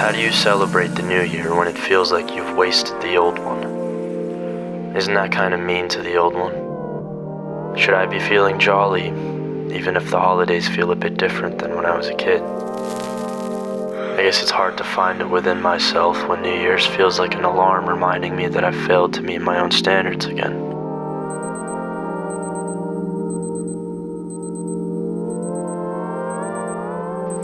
How do you celebrate the new year when it feels like you've wasted the old one? Isn't that kind of mean to the old one? Should I be feeling jolly, even if the holidays feel a bit different than when I was a kid? I guess it's hard to find it within myself when New Year's feels like an alarm reminding me that I've failed to meet my own standards again.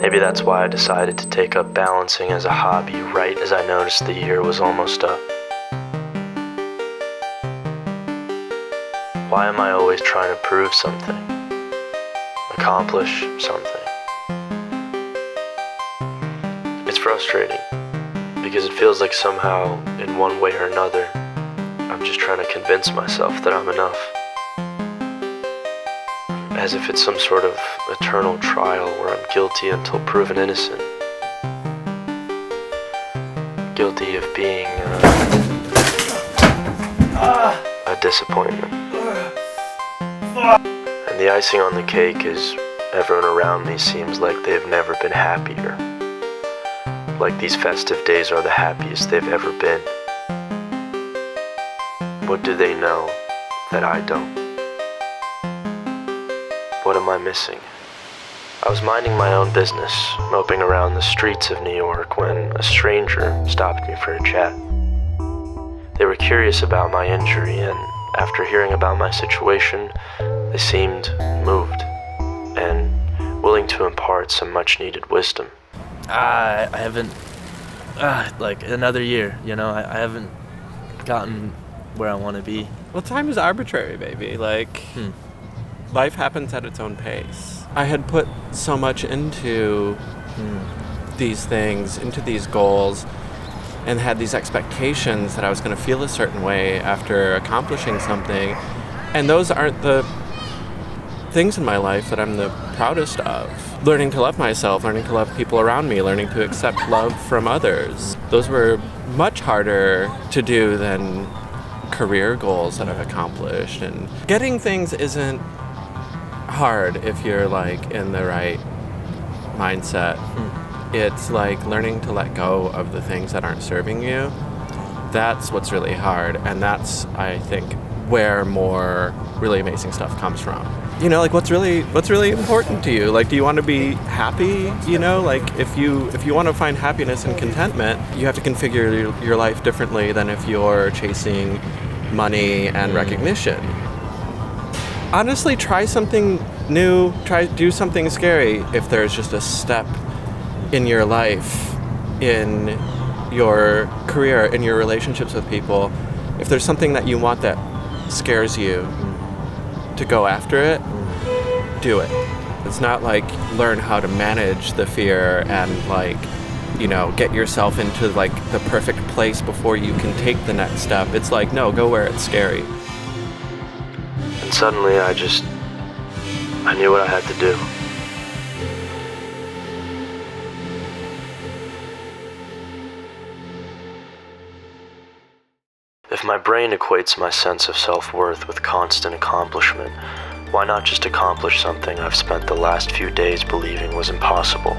Maybe that's why I decided to take up balancing as a hobby right as I noticed the year was almost up. Why am I always trying to prove something? Accomplish something? It's frustrating, because it feels like somehow, in one way or another, I'm just trying to convince myself that I'm enough. As if it's some sort of eternal trial where I'm guilty until proven innocent. Guilty of being a disappointment. And the icing on the cake is everyone around me seems like they've never been happier. Like these festive days are the happiest they've ever been. What do they know that I don't? What am I missing? I was minding my own business, moping around the streets of New York when a stranger stopped me for a chat. They were curious about my injury, and after hearing about my situation, they seemed moved and willing to impart some much-needed wisdom. I haven't, like another year, I haven't gotten where I want to be. Well, time is arbitrary, baby. Life happens at its own pace. I had put so much into these things, into these goals, and had these expectations that I was going to feel a certain way after accomplishing something. And those aren't the things in my life that I'm the proudest of. Learning to love myself, learning to love people around me, learning to accept love from others. Those were much harder to do than career goals that I've accomplished. And getting things isn't hard if you're in the right mindset. It's like learning to let go of the things that aren't serving you. That's what's really hard, and that's, I think, where more really amazing stuff comes from. What's really important to you? Do you want to be happy? If you want to find happiness and contentment, you have to configure your life differently than if you're chasing money and recognition. Honestly, try something new, do something scary if there's just a step in your life, in your career, in your relationships with people. If there's something that you want that scares you, to go after it, do it. It's not learn how to manage the fear and get yourself into the perfect place before you can take the next step. It's no, go where it's scary. And suddenly I knew what I had to do. If my brain equates my sense of self-worth with constant accomplishment, why not just accomplish something I've spent the last few days believing was impossible?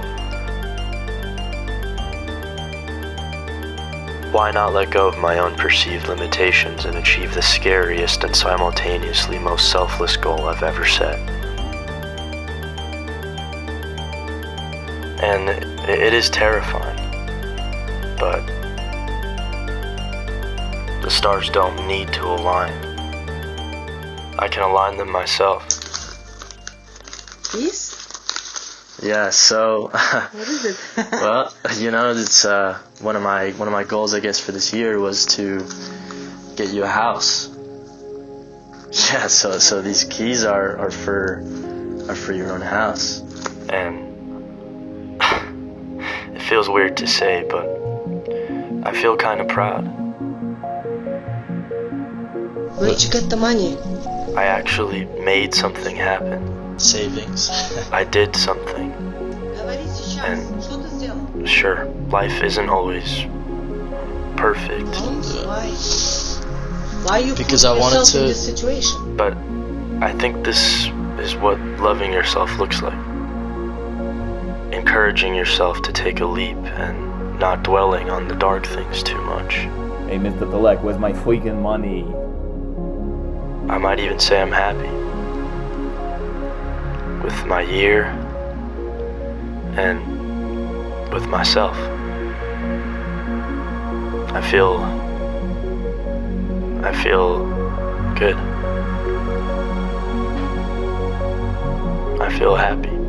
Why not let go of my own perceived limitations and achieve the scariest and simultaneously most selfless goal I've ever set? And it is terrifying, but the stars don't need to align. I can align them myself. This? Yeah, so What is it? well, it's one of my goals, I guess, for this year was to get you a house. Yeah, so these keys are for your own house. And it feels weird to say, but I feel kind of proud. Where'd you get the money? I actually made something happen. Savings. I did something. And sure, life isn't always perfect. Why you Because put I wanted yourself in to- this situation? But I think this is what loving yourself looks like. Encouraging yourself to take a leap and not dwelling on the dark things too much. Hey, Mr. Telek, where's my freaking money? I might even say I'm happy. With my year, and with myself. I feel good. I feel happy.